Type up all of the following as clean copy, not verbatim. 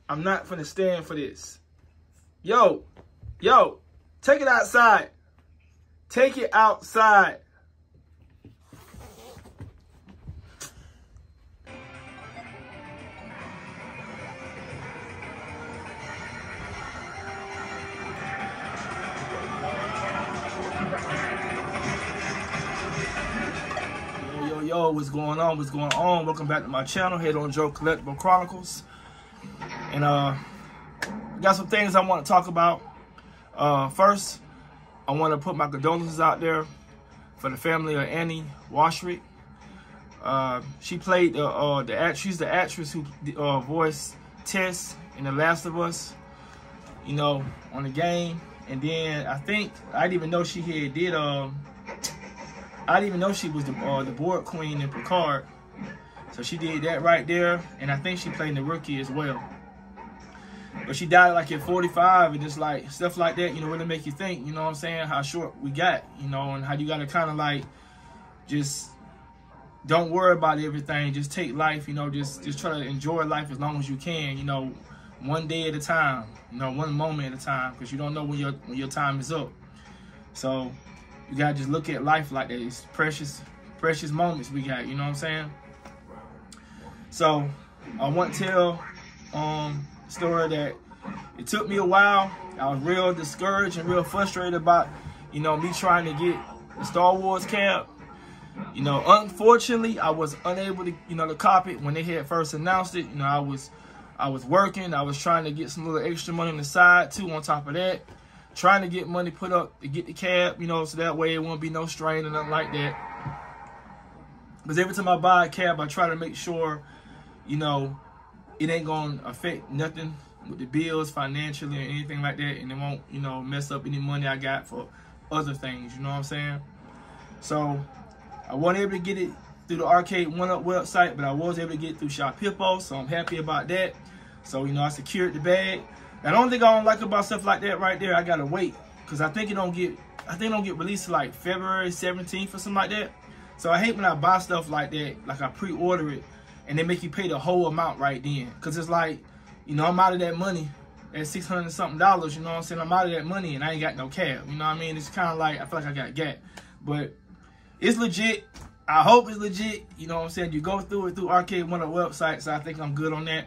I'm not finna stand for this. Yo, take it outside. Take it outside. Yo, what's going on? What's going on? Welcome back to my channel, Head On Joe Collectible Chronicles. And got some things I want to talk about. First, I want to put my condolences out there for the family of Annie Washrick. She played she's the actress who voiced Tess in The Last of Us, you know, on the game. And then I didn't even know she did I didn't even know she was the board queen in Picard. So she did that right there. And I think she played in The Rookie as well. But she died like at 45, and just like stuff like that, you know, really make you think, you know what I'm saying, how short we got, you know, and how you got to kind of like just don't worry about everything. Just take life, you know, just try to enjoy life as long as you can, you know, one day at a time, you know, one moment at a time, because you don't know when your time is up. So you got to just look at life like that. It's precious moments we got, you know what I'm saying? So I want to tell story that it took me a while. I was real discouraged and real frustrated about, you know, me trying to get the Star Wars cab. You know, unfortunately, I was unable to, you know, to cop it when they had first announced it. You know, I was working. I was trying to get some little extra money on the side too. On top of that, trying to get money put up to get the cab, you know, so that way it won't be no strain or nothing like that. Because every time I buy a cab, I try to make sure, you know, it ain't gonna affect nothing with the bills financially or anything like that, and it won't, you know, mess up any money I got for other things, you know what I'm saying? So I wasn't able to get it through the Arcade1Up website, but I was able to get it through Shop Hippo, so I'm happy about that. So, you know, I secured the bag. Now, the only thing I don't like about stuff like that right there, I gotta wait, because I think it don't get released like February 17th or something like that. So I hate when I buy stuff like that, like I pre-order it, and they make you pay the whole amount right then. Because it's like, you know, I'm out of that money at $600 and something, you know what I'm saying? I'm out of that money and I ain't got no cab, you know what I mean? It's kind of like, I feel like I got gat. But it's legit. I hope it's legit, you know what I'm saying? You go through it through Arcade1Up website, so I think I'm good on that.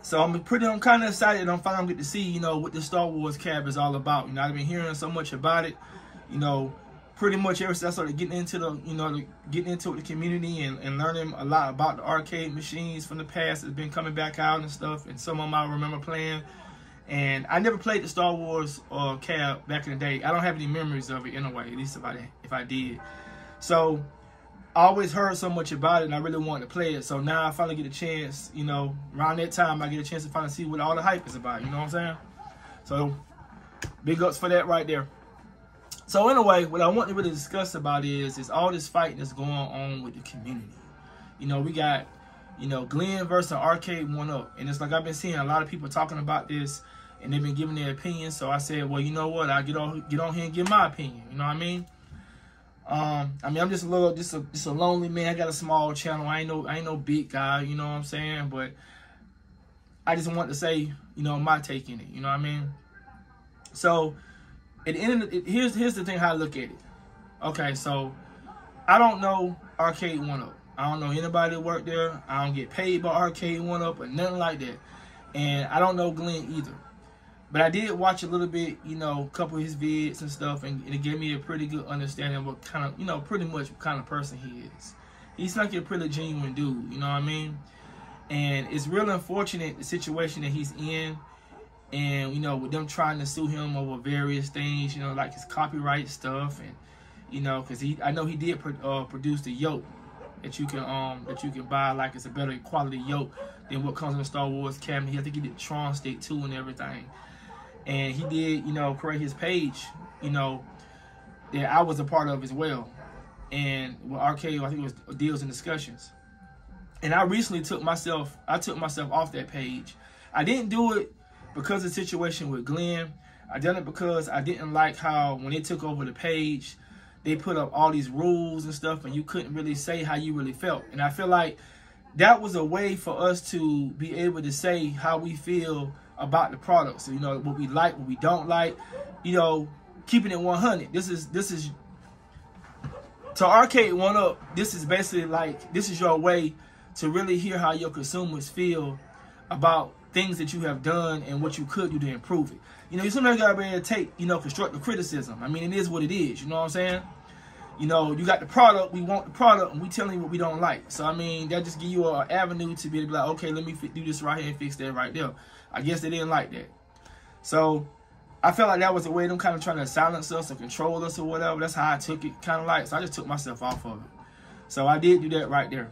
So I'm kind of excited. I'm finally get to see, you know, what the Star Wars cab is all about. You know, I've been hearing so much about it, you know, pretty much ever since I started getting into the, you know, getting into the community and learning a lot about the arcade machines from the past that's been coming back out and stuff. And some of them I remember playing. And I never played the Star Wars cab back in the day. I don't have any memories of it anyway, at least if I did. So I always heard so much about it, and I really wanted to play it. So now I finally get a chance, you know, around that time I get a chance to finally see what all the hype is about, you know what I'm saying? So big ups for that right there. So anyway, what I want to really discuss about is all this fighting that's going on with the community. You know, we got, you know, Glenn versus Arcade1Up. And it's like I've been seeing a lot of people talking about this, and they've been giving their opinions. So I said, well, you know what? I'll get on here and give my opinion. You know what I mean? I'm just a lonely man. I got a small channel. I ain't no big guy, you know what I'm saying? But I just want to say, you know, my take in it. You know what I mean? So at the end of here's the thing how I look at it. Okay, so I don't know Arcade1Up. I don't know anybody that worked there. I don't get paid by Arcade1Up or nothing like that. And I don't know Glenn either. But I did watch a little bit, you know, a couple of his vids and stuff, and it gave me a pretty good understanding of what kind of, you know, pretty much what kind of person he is. He's like a pretty genuine dude, you know what I mean? And it's real unfortunate the situation that he's in. And, you know, with them trying to sue him over various things, you know, like his copyright stuff. And, you know, because I know he did produce the yoke that you can buy, like it's a better quality yoke than what comes in the Star Wars cabinet. I think he did Tron Stick too and everything. And he did, you know, create his page, you know, that I was a part of as well. And with Arcade, I think it was Deals and Discussions. And I recently took myself off that page. I didn't do it because of the situation with Glenn. I done it because I didn't like how when they took over the page, they put up all these rules and stuff, and you couldn't really say how you really felt. And I feel like that was a way for us to be able to say how we feel about the products. So, you know, what we like, what we don't like, you know, keeping it 100. This is to Arcade 1UP, this is basically like, this is your way to really hear how your consumers feel about things that you have done and what you could do to improve it. You know, you sometimes gotta be able to take, you know, constructive criticism. I mean, it is what it is, you know what I'm saying? You know, you got the product, we want the product, and we telling you what we don't like. So, I mean, that just give you an avenue to be able to be like, okay, let me do this right here and fix that right there. I guess they didn't like that. So, I felt like that was a way of them kind of trying to silence us or control us or whatever. That's how I took it, kind of like. So, I just took myself off of it. So, I did do that right there.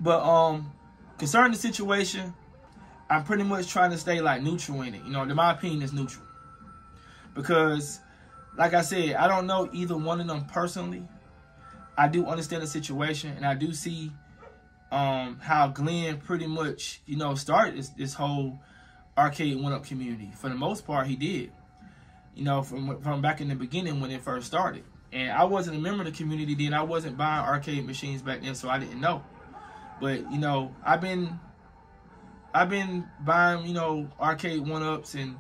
But, concerning the situation, I'm pretty much trying to stay, like, neutral in it. You know, in my opinion, it's neutral. Because, like I said, I don't know either one of them personally. I do understand the situation, and I do see how Glenn pretty much, you know, started this whole Arcade 1UP community. For the most part, he did. You know, from back in the beginning when it first started. And I wasn't a member of the community then. I wasn't buying arcade machines back then, so I didn't know. But, you know, I've been buying, you know, Arcade 1UPs and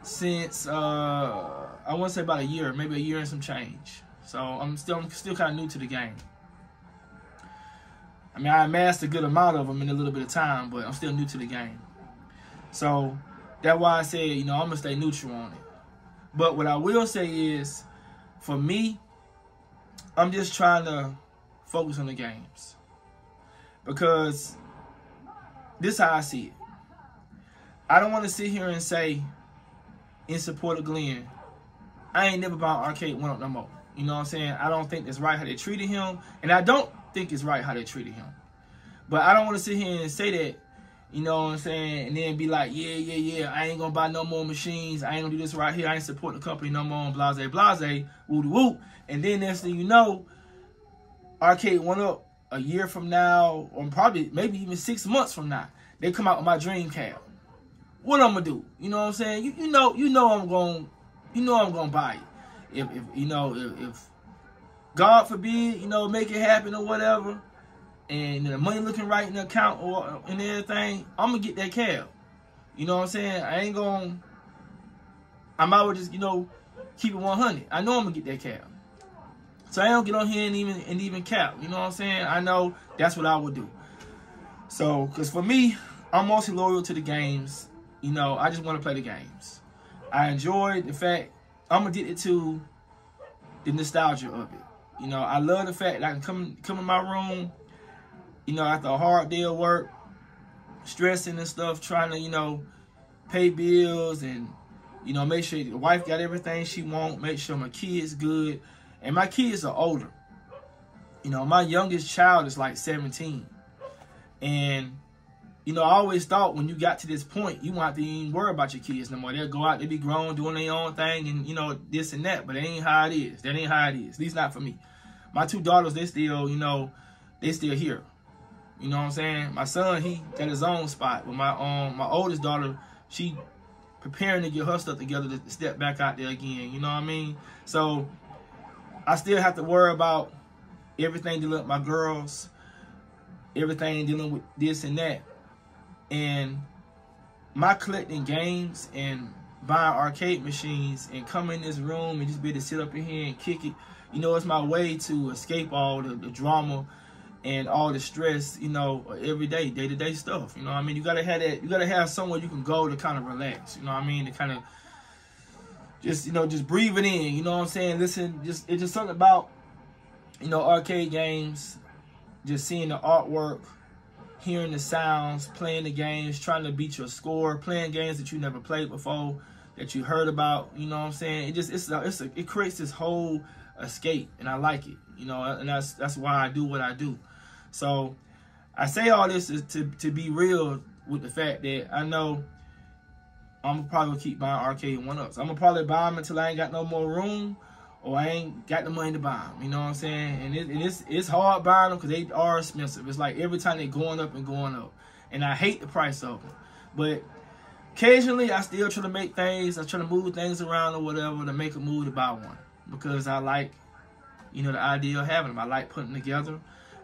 since I want to say about a year, maybe a year and some change. So I'm still kind of new to the game. I mean, I amassed a good amount of them in a little bit of time, but I'm still new to the game. So that's why I said, you know, I'm gonna stay neutral on it. But what I will say is, for me, I'm just trying to focus on the games, because this is how I see it. I don't want to sit here and say, in support of Glenn, I ain't never bought Arcade 1UP no more. You know what I'm saying? I don't think it's right how they treated him, and I don't think it's right how they treated him. But I don't want to sit here and say that, you know what I'm saying, and then be like, yeah, I ain't gonna buy no more machines. I ain't gonna do this right here. I ain't support the company no more, and blase, woo-de-woo. And then next thing you know, Arcade 1UP, a year from now, or probably maybe even 6 months from now, they come out with my dream cab. What I'm gonna do? You know what I'm saying? You know I'm gonna buy it. If God forbid, you know, make it happen or whatever, and the money looking right in the account or and everything, I'm gonna get that cab. You know what I'm saying? I might well just, you know, keep it 100. I know I'm gonna get that cab. So I don't get on here and even cap. You know what I'm saying? I know that's what I would do. So, because for me, I'm mostly loyal to the games. You know, I just want to play the games. I enjoy the fact I'm addicted to the nostalgia of it. You know, I love the fact that I can come in my room, you know, after a hard day of work, stressing and stuff, trying to, you know, pay bills and, you know, make sure the wife got everything she wants, make sure my kids good. And my kids are older. You know, my youngest child is like 17. And, you know, I always thought when you got to this point, you won't have to even worry about your kids no more. They'll go out, they'll be grown, doing their own thing, and, you know, this and that. But that ain't how it is. That ain't how it is. At least not for me. My two daughters, they still, you know, they still here. You know what I'm saying? My son, he got his own spot. But my oldest daughter, she preparing to get her stuff together to step back out there again. You know what I mean? So I still have to worry about everything dealing with my girls, everything dealing with this and that. And my collecting games and buying arcade machines and coming in this room and just be able to sit up in here and kick it, you know, it's my way to escape all the drama and all the stress, you know, everyday, day-to-day stuff. You know what I mean? You gotta have that, you gotta have somewhere you can go to kind of relax, you know what I mean? To kind of just, you know, just breathe it in, you know what I'm saying? Listen, it's just something about, you know, arcade games, just seeing the artwork, hearing the sounds, playing the games, trying to beat your score, playing games that you never played before, that you heard about, you know what I'm saying? It creates this whole escape, and I like it, you know, and that's why I do what I do. So I say all this is to be real with the fact that I know I'm probably gonna keep buying Arcade 1UPs. I'm gonna probably buy them until I ain't got no more room, or I ain't got the money to buy them. You know what I'm saying? And it's hard buying them because they are expensive. It's like every time they're going up and going up, and I hate the price of them. But occasionally, I still try to make things. I try to move things around or whatever to make a move to buy one, because I like, you know, the idea of having them. I like putting them together.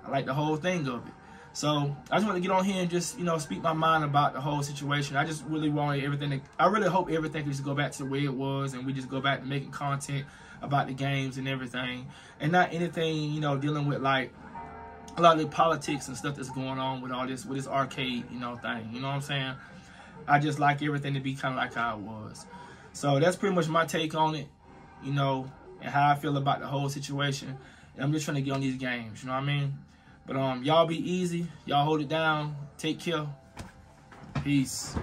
I like the whole thing of it. So I just want to get on here and just, you know, speak my mind about the whole situation. I just really wanted everything I really hope everything can just go back to the way it was, and we just go back to making content about the games and everything, and not anything, you know, dealing with like a lot of the politics and stuff that's going on with all this, with this arcade, you know, thing. You know what I'm saying? I just like everything to be kind of like how it was. So that's pretty much my take on it, you know, and how I feel about the whole situation. And I'm just trying to get on these games, you know what I mean? But y'all be easy. Y'all hold it down. Take care. Peace.